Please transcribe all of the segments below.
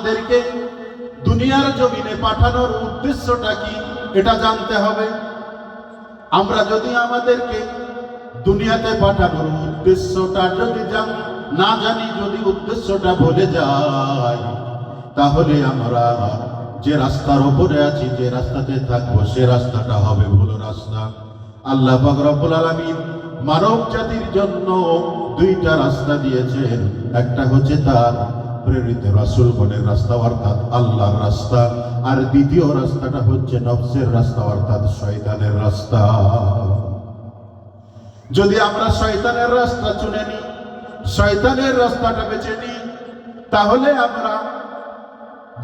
আমাদেরকে দুনিয়ার জমিনে পাঠানোর উদ্দেশ্যটা কি এটা জানতে হবে। আমরা যদি আমাদেরকে দুনিয়াতে পাঠানোর উদ্দেশ্যটা যদি না জানি, যদি উদ্দেশ্যটা ভুলে যাই, তাহলে আমরা যে রাস্তার উপরে আছি, যে রাস্তাতে থাকবো, সে রাস্তাটা হবে ভুল রাস্তা। আল্লাহ পাক রব্বুল আলামিন মানব জাতির জন্য দুইটা রাস্তা দিয়েছেন। একটা হচ্ছে তার প্রেরিত রাসূলগণের রাস্তা অর্থাৎ আল্লাহর রাস্তা, আর দ্বিতীয় রাস্তাটা হচ্ছে নফসের রাস্তা অর্থাৎ শয়তানের রাস্তা। যদি আমরা শয়তানের রাস্তা চুনে নিই, শয়তানের রাস্তাটা বেছে নিই, তাহলে আমরা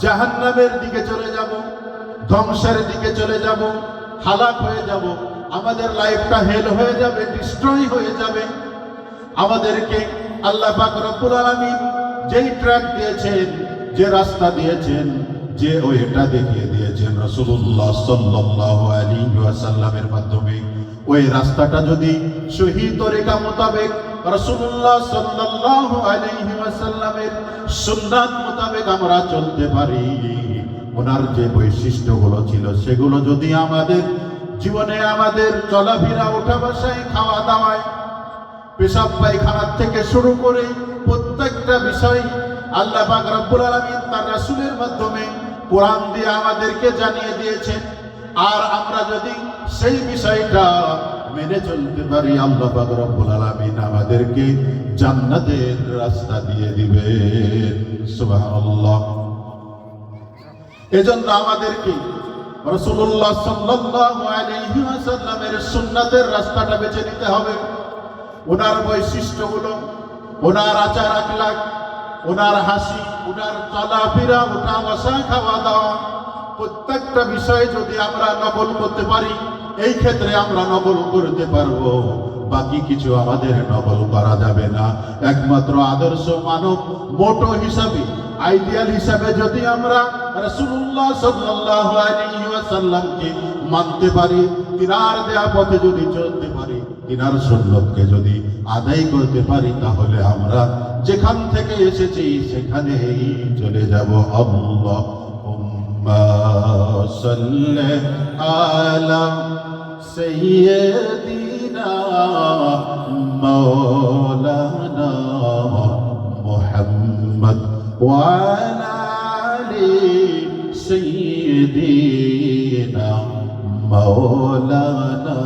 জাহান্নামের দিকে চলে যাব, ধ্বংসের দিকে চলে যাব, হালাক হয়ে যাব, আমাদের লাইফটা হেল হয়ে যাবে, ডিস্ট্রয় হয়ে যাবে। আমাদেরকে আল্লাহ পাক রব্বুল আলামিন যেই ট্র্যাক দিয়েছেন, যে রাস্তা দিয়েছেন, যে ওইটা দেখিয়ে দিয়েছেন রাসূলুল্লাহ সাল্লাল্লাহু আলাইহি ওয়াসাল্লামের মাধ্যমে, ওই রাস্তাটা যদি সহি তরিকা মোতাবেক রাসূলুল্লাহ সাল্লাল্লাহু আলাইহি ওয়াসাল্লামের সুন্নাত মোতাবেক আমরা চলতে পারি, ওনার যে বৈশিষ্ট্যগুলো ছিল সেগুলো যদি আমাদের জীবনে, আমাদের চলাফেরা, ওঠা বসায়, খাওয়া দাওয়ায়, পেশাব পায়খানার থেকে শুরু করে প্রত্যেকটা বিষয় আল্লাহ পাক রব্বুল আলামিন তার রাসূলের মাধ্যমে কোরআন দিয়ে আমাদেরকে জানিয়ে দিয়েছেন, আর আমরা যদি সেই বিষয়টা মেনে চলতে পারি, আল্লাহ পাক রব্বুল আলামিন আমাদেরকে জান্নাতের রাস্তা দিয়ে দিবেন। সুবহানাল্লাহ। এজন্য আমাদেরকে রাসূলুল্লাহ সাল্লাল্লাহু আলাইহি ওয়াসাল্লামের সুন্নাতের রাস্তাটা বেছে নিতে হবে। ওনার বৈশিষ্ট্যগুলো, ওনার আচার আখলাক, ওনার হাসি, ওনার চলাফেরা, ওঠা বসা, খাওয়া দাওয়া, প্রত্যেকটা বিষয় যদি আমরা নকল করতে পারি, এই ক্ষেত্রে আমরা নকল করতে পারবো, বাকি কিছু আমাদের নকল করা যাবে না। একমাত্র আদর্শ মানব মোটো হিসাবে, আইডিয়াল হিসাবে যদি আমরা রাসূলুল্লাহ সাল্লাল্লাহু আলাইহি ওয়াসাল্লামকে মানতে পারি, তিনার দেয়া পথে যদি চলতে পারি, তিনার সুন্নতকে যদি আদায় করতে পারি, তাহলে আমরা যেখান থেকে এসেছি সেখানেই চলে যাব। আল্লাহুম্মা সাল্লি আলা সাইয়্যিদিনা মাওলানা মুহাম্মদ ওয়া আলা আলি সাইয়্যিদিনা মাওলানা